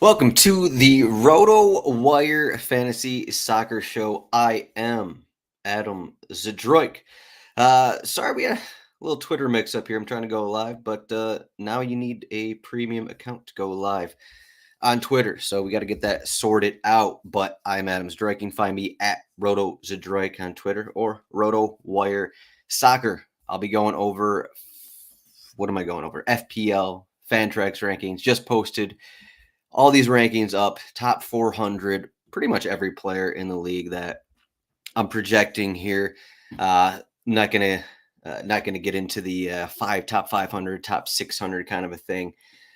Welcome to the RotoWire Fantasy Soccer Show. I am Adam Zdroik. Sorry, we had a little Twitter mix-up here. I'm trying to go live, but now you need a premium account to go live on Twitter. So we got to get that sorted out. But I'm Adam Zdroik. You can find me at RotoZdroik on Twitter or RotoWire Soccer. I'll be going over, what am I going over? FPL, Fantrax rankings, just posted all these rankings up, top 400, pretty much every player in the league that I'm projecting here. Not gonna get into the top 500, top 600 kind of a thing.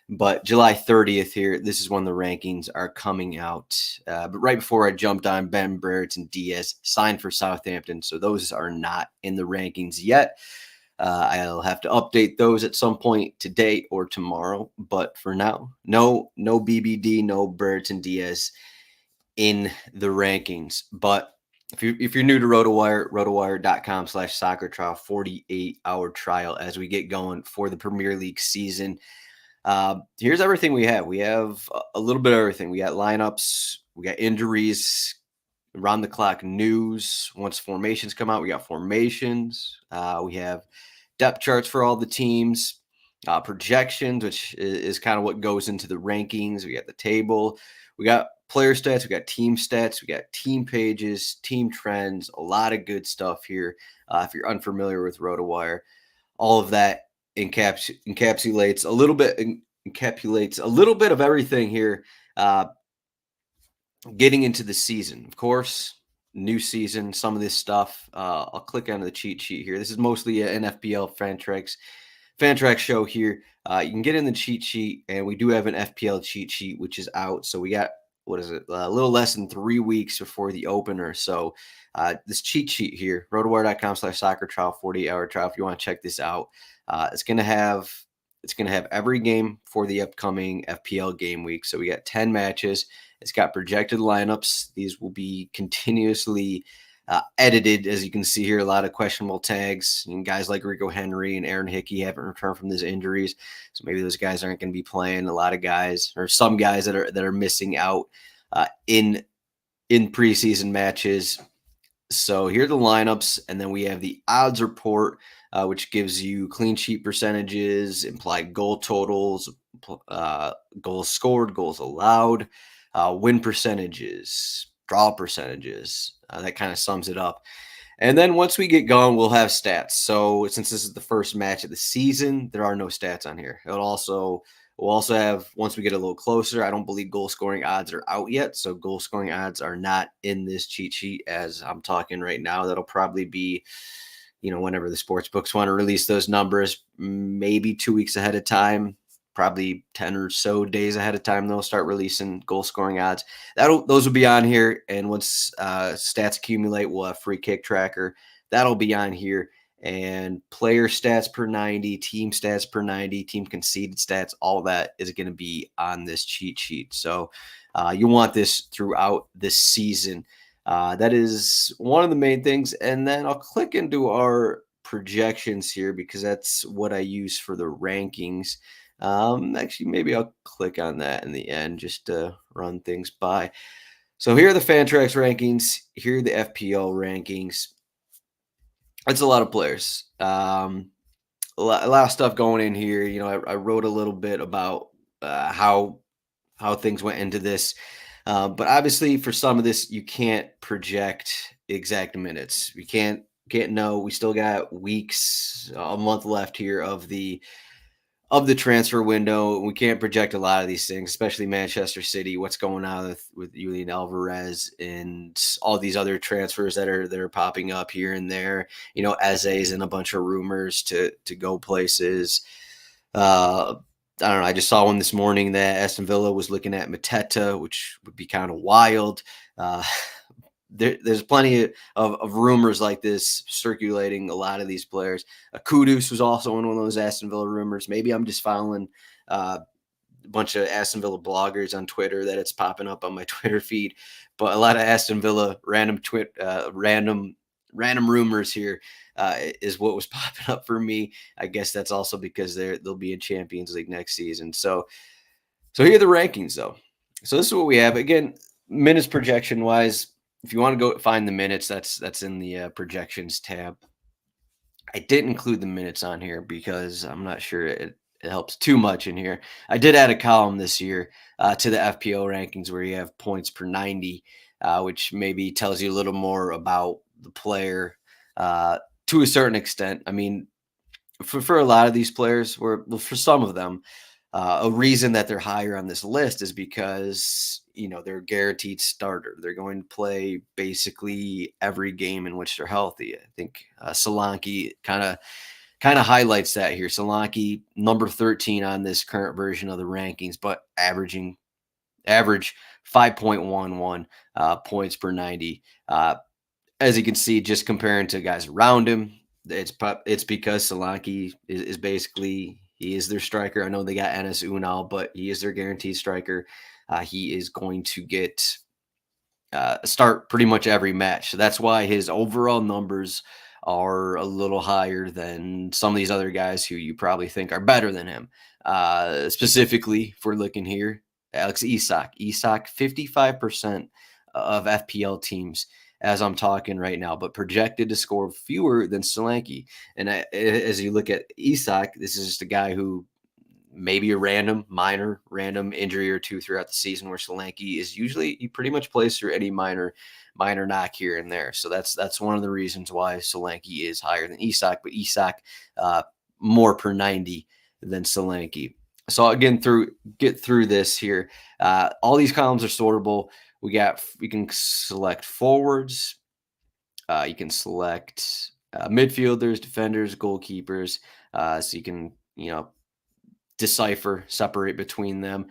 But July 30th here, this is when the rankings are coming out. But right before I jumped on, Ben Brereton Diaz signed for Southampton, so those are not in the rankings yet. I'll have to update those at some point today or tomorrow. But for now, no BBD, no Brereton Diaz in the rankings. But if you're new to RotoWire, rotowire.com/soccer trial, 48-hour trial as we get going for the Premier League season. Here's everything we have. We have a little bit of everything. We got lineups, we got injuries, around the clock news. Once formations come out, we got formations. We have depth charts for all the teams, projections, which is kind of what goes into the rankings. We got the table. We got player stats. We got team stats. We got team pages, team trends, a lot of good stuff here. If you're unfamiliar with RotoWire, all of that encapsulates a little bit of everything here. Getting into the season, of course, new season, some of this stuff. I'll click onto the cheat sheet here. This is mostly an FPL Fantrax show here. You can get in the cheat sheet, and we do have an FPL cheat sheet, which is out. So we got, a little less than 3 weeks before the opener. So this cheat sheet here, rotowire.com/soccer trial, 48-hour trial. If you want to check this out, it's going to have every game for the upcoming FPL game week. So we got 10 matches. It's got projected lineups. These will be continuously edited, as you can see here. A lot of questionable tags. And guys like Rico Henry and Aaron Hickey haven't returned from these injuries, so maybe those guys aren't going to be playing. A lot of guys, or some guys that are missing out in preseason matches. So here are the lineups, and then we have the odds report, which gives you clean sheet percentages, implied goal totals, goals scored, goals allowed, win percentages, draw percentages. That kind of sums it up. And then once we get going, we'll have stats. So since this is the first match of the season, there are no stats on here. We'll also have, once we get a little closer, I don't believe goal scoring odds are out yet. So goal scoring odds are not in this cheat sheet as I'm talking right now. That'll probably be, whenever the sports books want to release those numbers, maybe 2 weeks ahead of time, probably 10 or so days ahead of time, they'll start releasing goal scoring odds. Those will be on here. And once stats accumulate, we'll have free kick tracker. That'll be on here. And player stats per 90, team stats per 90, team conceded stats, all that is going to be on this cheat sheet. So you want this throughout this season. That is one of the main things. And then I'll click into our projections here because that's what I use for the rankings. Actually, maybe I'll click on that in the end just to run things by. So here are the Fantrax rankings. Here are the FPL rankings. It's a lot of players. A lot of stuff going in here. I wrote a little bit about how things went into this. But obviously, for some of this, you can't project exact minutes. We can't know. We still got weeks, a month left here of the transfer window. We can't project a lot of these things, especially Manchester City. What's going on with Julian Alvarez and all these other transfers that are popping up here and there. Eze's and a bunch of rumors to go places. I don't know. I just saw one this morning that Aston Villa was looking at Mateta, which would be kind of wild. There's plenty of rumors like this circulating a lot of these players. Kudus was also in one of those Aston Villa rumors. Maybe I'm just following a bunch of Aston Villa bloggers on Twitter that it's popping up on my Twitter feed. But a lot of Aston Villa random rumors here is what was popping up for me. I guess that's also because they'll be in Champions League next season. So here are the rankings, though. So this is what we have. Again, minutes projection wise, if you want to go find the minutes, that's in the projections tab. I didn't include the minutes on here because I'm not sure it helps too much in here. I did add a column this year to the FPL rankings where you have points per 90, which maybe tells you a little more about the player uh, to a certain extent. I mean, for a lot of these players, well, for some of them, a reason that they're higher on this list is because they're a guaranteed starter. They're going to play basically every game in which they're healthy. I think Solanke kind of highlights that here. Solanke, number 13 on this current version of the rankings, but average 5.11 points per 90. As you can see, just comparing to guys around him, it's because Solanke is basically he is their striker. I know they got Enes Unal, but he is their guaranteed striker. He is going to get start pretty much every match. So that's why his overall numbers are a little higher than some of these other guys who you probably think are better than him. Specifically, if we're looking here, Alex Isak. Isak, 55% of FPL teams as I'm talking right now, but projected to score fewer than Solanke. And as you look at Isak, this is just a guy who maybe a random injury or two throughout the season, where Solanke is usually he pretty much plays through any minor knock here and there. So that's one of the reasons why Solanke is higher than Isak, but Isak more per 90 than Solanke. So again, get through this here. All these columns are sortable. We can select forwards. You can select midfielders, defenders, goalkeepers. So you can separate between them.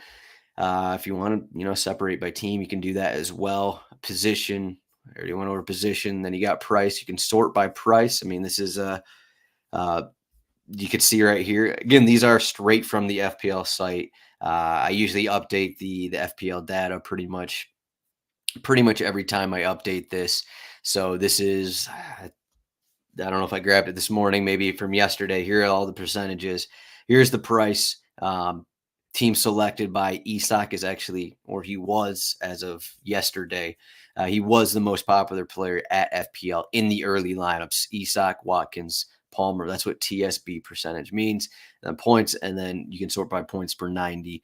If you want to, separate by team, you can do that as well. Position, I already went over position. Then you got price. You can sort by price. I mean, this is you can see right here. Again, these are straight from the FPL site. I usually update the FPL data pretty much every time I update this. So this is I don't know if I grabbed it this morning, maybe from yesterday. Here are all the percentages. Here's the price. Team selected by Isak is actually, or he was as of yesterday, he was the most popular player at FPL in the early lineups. Isak, Watkins, Palmer. That's what TSB percentage means. And points, and then you can sort by points per 90.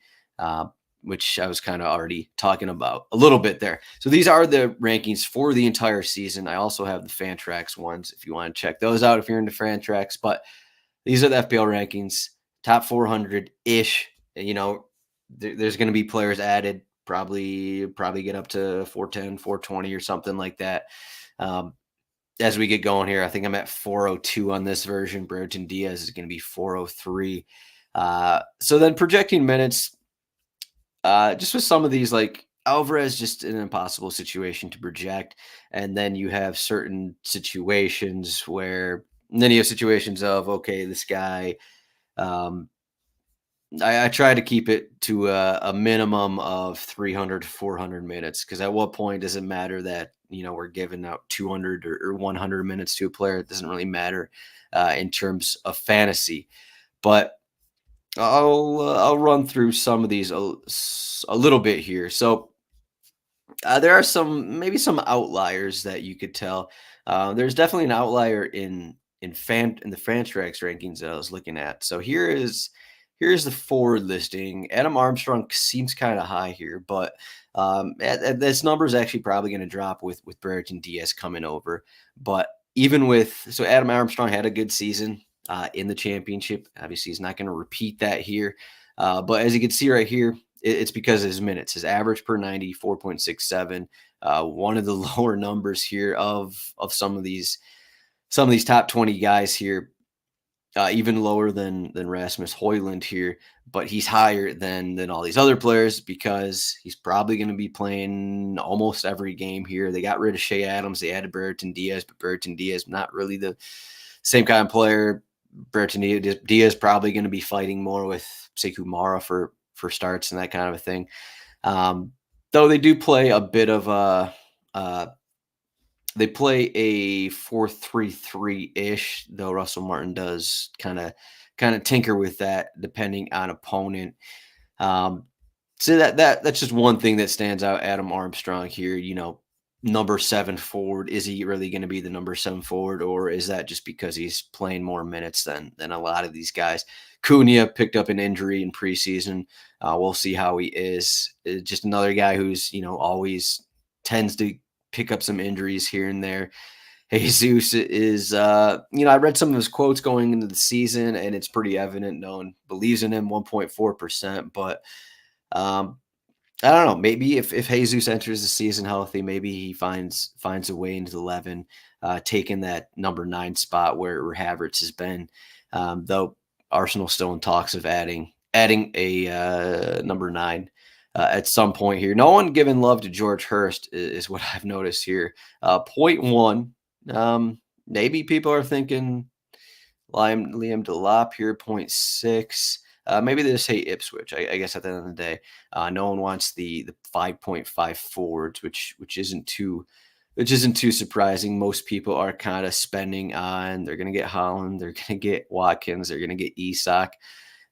Which I was kind of already talking about a little bit there. So these are the rankings for the entire season. I also have the Fantrax ones if you want to check those out if you're into Fantrax. But these are the FPL rankings, top 400-ish. There's going to be players added, probably get up to 410, 420 or something like that. As we get going here, I think I'm at 402 on this version. Brereton Diaz is going to be 403. So then projecting minutes, just with some of these, like Alvarez, just an impossible situation to project. And then you have certain situations of, okay, this guy, I try to keep it to a minimum of 300 to 400 minutes, because at what point does it matter that, we're giving out 200 or 100 minutes to a player? It doesn't really matter in terms of fantasy. But I'll run through some of these a little bit here. So there are maybe some outliers that you could tell. There's definitely an outlier in the Fantrax rankings that I was looking at. So here's the forward listing. Adam Armstrong seems kind of high here, but this number is actually probably going to drop with Brereton Diaz coming over. But so Adam Armstrong had a good season in the championship. Obviously, he's not going to repeat that here. But as you can see right here, it's because of his minutes. His average per 90, 4.67. One of the lower numbers here of some of these top 20 guys here. Even lower than Rasmus Højlund here, but he's higher than all these other players because he's probably going to be playing almost every game here. They got rid of Shea Adams. They added Brereton Diaz, but Brereton Diaz not really the same kind of player. Brereton Diaz probably going to be fighting more with Sekou Mara for starts and that kind of a thing. Though they do play a bit of they play a 4-3-3-ish, though Russell Martin does kind of tinker with that depending on opponent. So So that's just one thing that stands out. Adam Armstrong here, number 7 forward. Is he really going to be the number 7 forward, or is that just because he's playing more minutes than a lot of these guys? Cunha picked up an injury in preseason. We'll see how he is. Just another guy who's always tends to pick up some injuries here and there. Jesus is, I read some of his quotes going into the season, and it's pretty evident no one believes in him, 1.4%. But um, I don't know. Maybe if Jesus enters the season healthy, maybe he finds a way into the 11, taking that number 9 spot where Havertz has been. Though Arsenal still in talks of adding a number 9 at some point here. No one giving love to George Hurst is what I've noticed here. 0.1. Maybe people are thinking Liam Delap here, 0.6. Maybe they just hate Ipswich. I guess at the end of the day, no one wants the 5.5 forwards, which isn't too surprising. Most people are kind of spending on. They're going to get Holland. They're going to get Watkins. They're going to get Isak.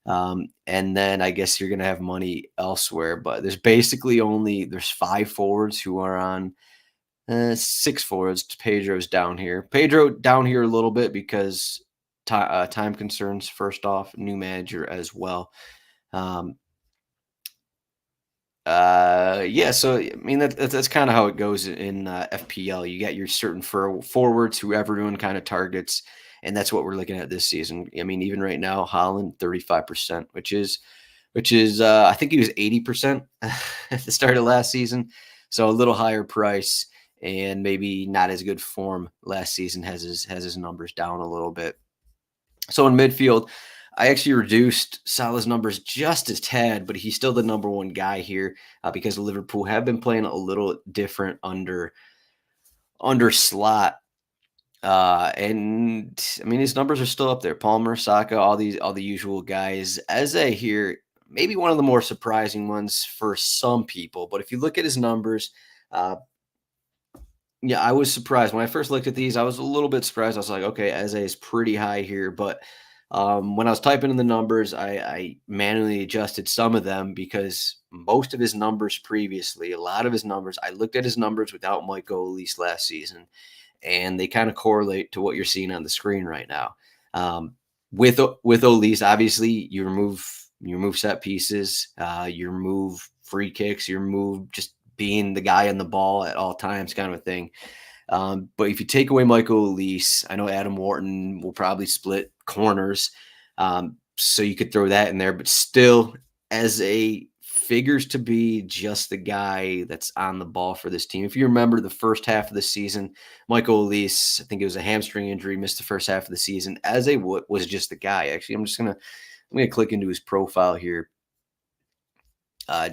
And then I guess you're going to have money elsewhere. But there's basically there's 5 forwards who are on 6 forwards. Pedro's down here. Pedro down here a little bit because time concerns. First off, new manager as well. Yeah. So I mean that's kind of how it goes in FPL. You got your certain forwards who everyone kind of targets, and that's what we're looking at this season. I mean, even right now, Holland 35%, which is I think he was 80% at the start of last season, so a little higher price. And maybe not as good form last season, has his numbers down a little bit. So in midfield, I actually reduced Salah's numbers just a tad, but he's still the number 1 guy here because Liverpool have been playing a little different under Slot. And I mean, his numbers are still up there. Palmer, Saka, all the usual guys. Eze here, maybe one of the more surprising ones for some people. But if you look at his numbers, yeah, I was surprised when I first looked at these. I was a little bit surprised. I was like, okay, Eze is pretty high here, but when I was typing in the numbers, I manually adjusted some of them because most of his numbers previously, a lot of his numbers, I looked at his numbers without Michael Olise last season, and they kind of correlate to what you're seeing on the screen right now. With Olise, obviously, you remove set pieces, you remove free kicks, you remove just being the guy on the ball at all times kind of a thing. But if you take away Michael Olise, I know Adam Wharton will probably split corners. So you could throw that in there, but still as a figures to be just the guy that's on the ball for this team. If you remember the first half of the season, Michael Olise, I think it was a hamstring injury, missed the first half of the season. Eze was just the guy. Actually, I'm going to click into his profile here.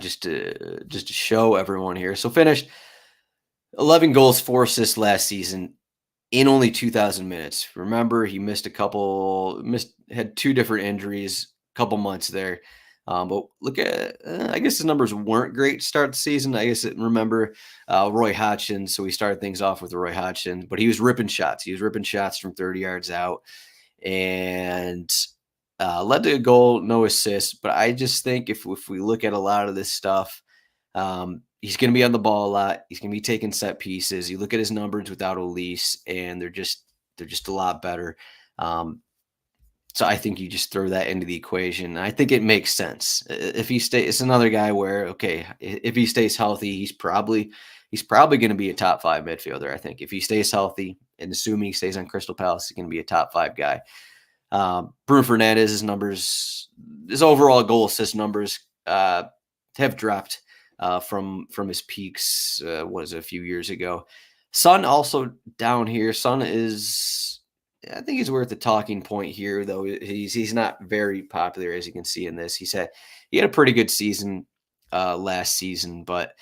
Just to show everyone here. So finished 11 goals, 4 assists last season in only 2,000 minutes. Remember, he had 2 different injuries, a couple months there. But look at, I guess his numbers weren't great to start the season. I guess remember Roy Hodgson. So we started things off with Roy Hodgson, but he was ripping shots. He was ripping shots from 30 yards out and led to a goal, no assists. But I just think if we look at a lot of this stuff, he's going to be on the ball a lot. He's going to be taking set pieces. You look at his numbers without Olise, and they're just a lot better. So I think you just throw that into the equation. I think it makes sense. If he stays, it's another guy where, okay, if he stays healthy, he's probably going to be a top 5 midfielder. I think if he stays healthy, and assuming he stays on Crystal Palace, he's going to be a top 5 guy. Bruno Fernandez's numbers, his overall goal assist numbers, have dropped from his peaks. A few years ago. Son also down here. Son is, I think he's worth a talking point here, though he's not very popular, as you can see in this. He had a pretty good season last season, but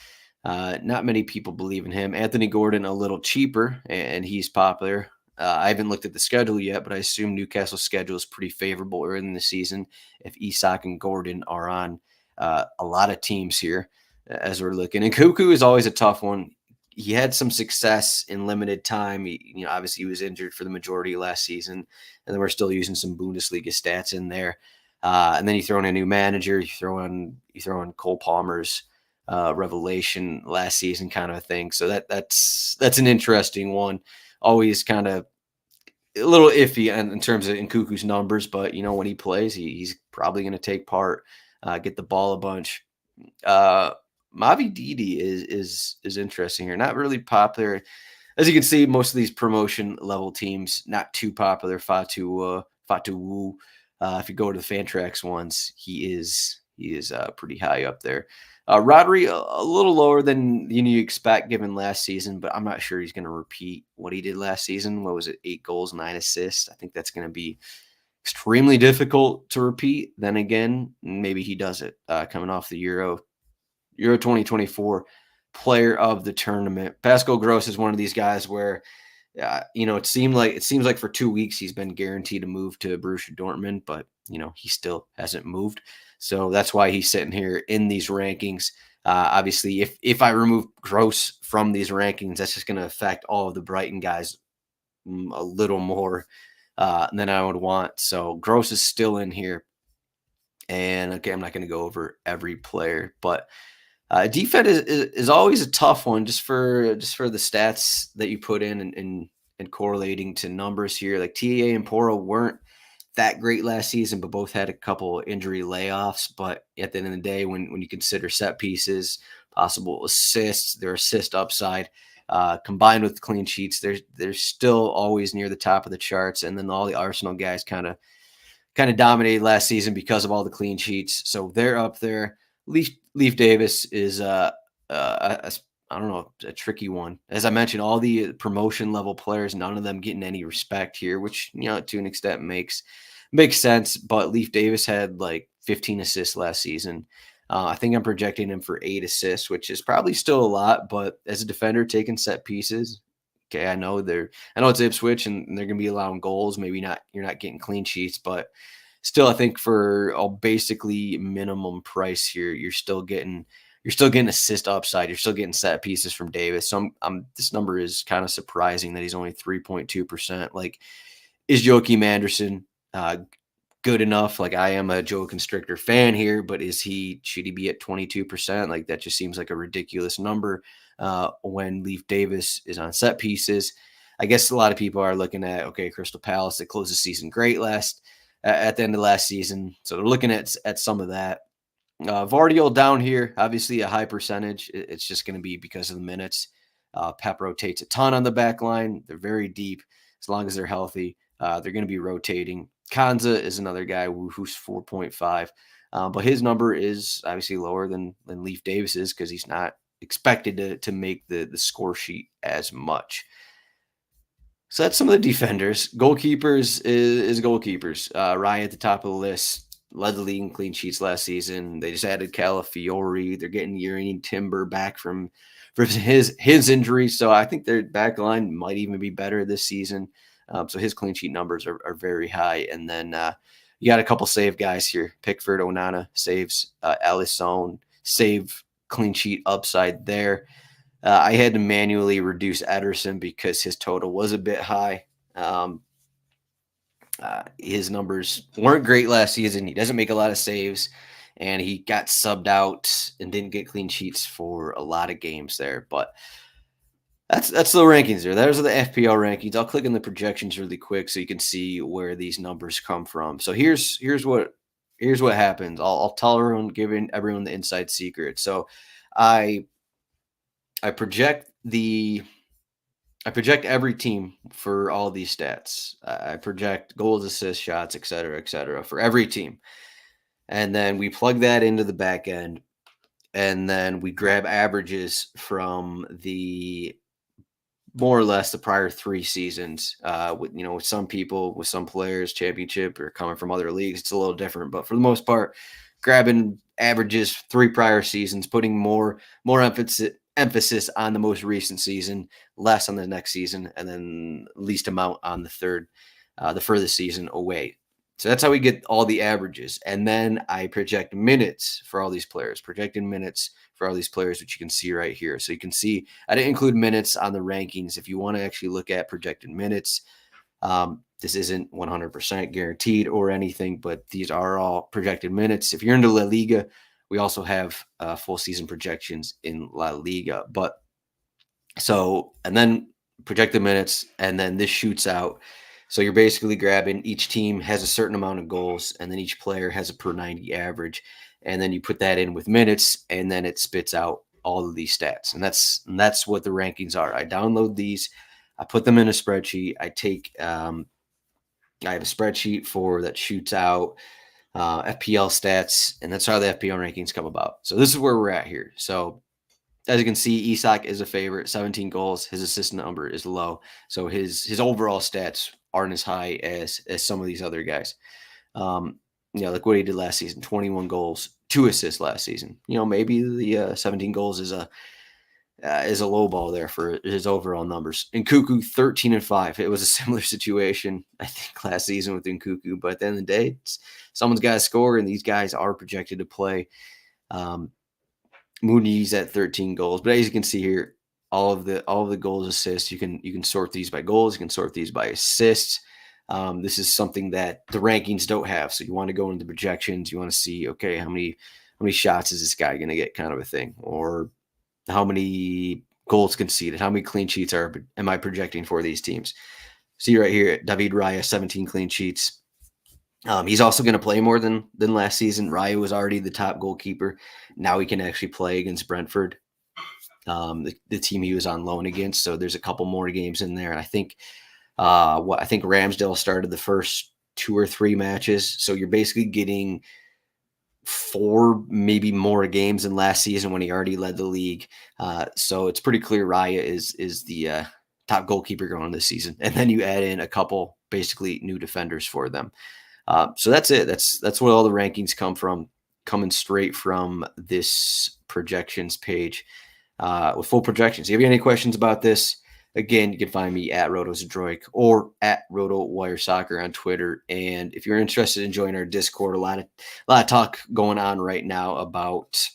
not many people believe in him. Anthony Gordon a little cheaper, and he's popular. I haven't looked at the schedule yet, but I assume Newcastle's schedule is pretty favorable early in the season if Isak and Gordon are on a lot of teams here as we're looking. And Cuckoo is always a tough one. He had some success in limited time. Obviously he was injured for the majority of last season, and then we're still using some Bundesliga stats in there. And then you throw in a new manager, you throw in Cole Palmer's revelation last season kind of a thing. So that's an interesting one. Always kind of a little iffy in terms of Nkuku's numbers, but when he plays, he's probably going to take part, get the ball a bunch. Mavi Didi is interesting here. Not really popular, as you can see. Most of these promotion level teams not too popular. Fatu Wu. If you go to the Fantrax ones, he is pretty high up there. Rodri a little lower than you expect given last season, but I'm not sure he's going to repeat what he did last season. What was it? 8 goals, 9 assists. I think that's going to be extremely difficult to repeat. Then again, maybe he does it coming off the Euro 2024 player of the tournament. Pascal Gross is one of these guys where it seems like for 2 weeks he's been guaranteed to move to Borussia Dortmund, but he still hasn't moved. So that's why he's sitting here in these rankings. Obviously, if I remove Gross from these rankings, that's just going to affect all of the Brighton guys a little more than I would want. So Gross is still in here. And okay, I'm not going to go over every player, but defense is always a tough one just for the stats that you put in and correlating to numbers here. Like TAA and Poro weren't that great last season, but both had a couple injury layoffs. But at the end of the day, when you consider set pieces, possible assists, their assist upside, combined with clean sheets, they're still always near the top of the charts. And then all the Arsenal guys kind of dominated last season because of all the clean sheets. So they're up there. Leaf Davis is I don't know, a tricky one. As I mentioned, all the promotion level players, none of them getting any respect here, which to an extent makes sense. But Leaf Davis had like 15 assists last season. I think I'm projecting him for 8 assists, which is probably still a lot. But as a defender taking set pieces, okay, I know it's Ipswich and they're going to be allowing goals. Maybe not. You're not getting clean sheets, but still, I think for a basically minimum price here, you're still getting assist upside. You're still getting set pieces from Davis. So this number is kind of surprising that he's only 3.2%. Like, is Joachim Anderson good enough? Like, I am a Joe Constrictor fan here, but should he be at 22%? Like, that just seems like a ridiculous number when Leaf Davis is on set pieces. I guess a lot of people are looking at, okay, Crystal Palace, that closed the season great at the end of last season. So they're looking at some of that. Vardiol down here, obviously a high percentage. It's just going to be because of the minutes. Pep rotates a ton on the back line. They're very deep. As long as they're healthy, they're going to be rotating. Kanza is another guy who's 4.5. But his number is obviously lower than Leaf Davis is because he's not expected to make the score sheet as much. So that's some of the defenders. Goalkeepers is goalkeepers. Ryan at the top of the list, led the league in clean sheets last season. They just added Calafiori. They're getting Urian Timber back from his injury. So I think their back line might even be better this season. So his clean sheet numbers are very high. And then you got a couple save guys here. Pickford, Onana saves, Alisson save clean sheet upside there. I had to manually reduce Ederson because his total was a bit high. His numbers weren't great last season. He doesn't make a lot of saves, and he got subbed out and didn't get clean sheets for a lot of games there. But that's the rankings there. Those are the FPL rankings. I'll click on the projections really quick so you can see where these numbers come from. So here's what happens. I'll tell everyone, giving everyone the inside secret. So I project every team for all these stats. I project goals, assists, shots, et cetera, for every team. And then we plug that into the back end. And then we grab averages from the more or less the prior 3 seasons. With some people, with some players, championship or coming from other leagues, it's a little different. But for the most part, grabbing averages 3 prior seasons, putting more emphasis on the most recent season, less on the next season, and then least amount on the furthest season away. So that's how we get all the averages. And then I project minutes for all these players, which you can see right here. So you can see I didn't include minutes on the rankings. If you want to actually look at projected minutes, This isn't 100% guaranteed or anything, but these are all projected minutes. If you're into La Liga, we also have full season projections in La Liga. But so, and then projected minutes, and then this shoots out. So you're basically grabbing each team has a certain amount of goals, and then each player has a per 90 average. And then you put that in with minutes, and then it spits out all of these stats. And that's what the rankings are. I download these, I put them in a spreadsheet. I have a spreadsheet for that shoots out FPL stats, and that's how the FPL rankings come about. So this is where we're at here. So as you can see, Isak is a favorite, 17 goals. His assist number is low, so his overall stats aren't as high as some of these other guys. Like what he did last season, 21 goals, 2 assists last season. Maybe the 17 goals is a low ball there for his overall numbers. Nkunku, 13-5. It was a similar situation, I think, last season with Nkunku. But at the end of the day, someone's got to score, and these guys are projected to play. Mooney's at 13 goals. But as you can see here, all of the goals, assists, you can sort these by goals. You can sort these by assists. This is something that the rankings don't have. So you want to go into the projections. You want to see, okay, how many shots is this guy going to get, kind of a thing, or how many goals conceded, how many clean sheets am I projecting for these teams? See right here, David Raya, 17 clean sheets. He's also going to play more than last season. Raya was already the top goalkeeper. Now he can actually play against Brentford, the team he was on loan against. So there's a couple more games in there. And I think Ramsdale started the first 2 or 3 matches. So you're basically getting 4, maybe more games than last season when he already led the league. So it's pretty clear Raya is the top goalkeeper going this season. And then you add in a couple basically new defenders for them. So that's it. That's what all the rankings come from, coming straight from this projections page with full projections. If you have any questions about this, again, you can find me at Zdroik or at RotoWire Soccer on Twitter. And if you're interested in joining our Discord, a lot of talk going on right now about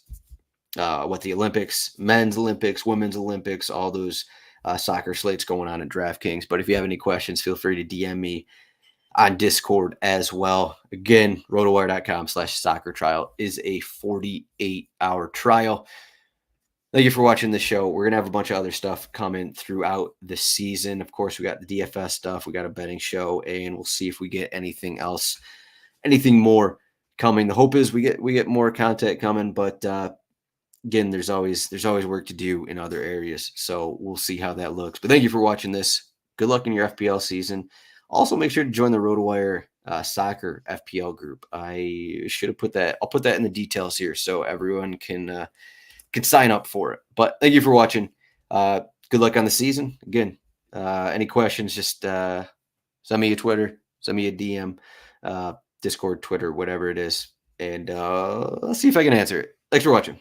what the Olympics, men's Olympics, women's Olympics, all those soccer slates going on in DraftKings. But if you have any questions, feel free to DM me on Discord as well. Again, rotowire.com/soccer trial is a 48-hour trial. Thank you for watching the show. We're going to have a bunch of other stuff coming throughout the season. Of course, we got the DFS stuff. We got a betting show, and we'll see if we get anything else, anything more coming. The hope is we get more content coming, but again, there's always work to do in other areas. So we'll see how that looks. But thank you for watching this. Good luck in your FPL season. Also, make sure to join the RotoWire Soccer FPL group. I should have put that. I'll put that in the details here so everyone can sign up for it. But thank you for watching. Good luck on the season. Again, any questions, just send me a Twitter, send me a DM, Discord, Twitter, whatever it is. And let's see if I can answer it. Thanks for watching.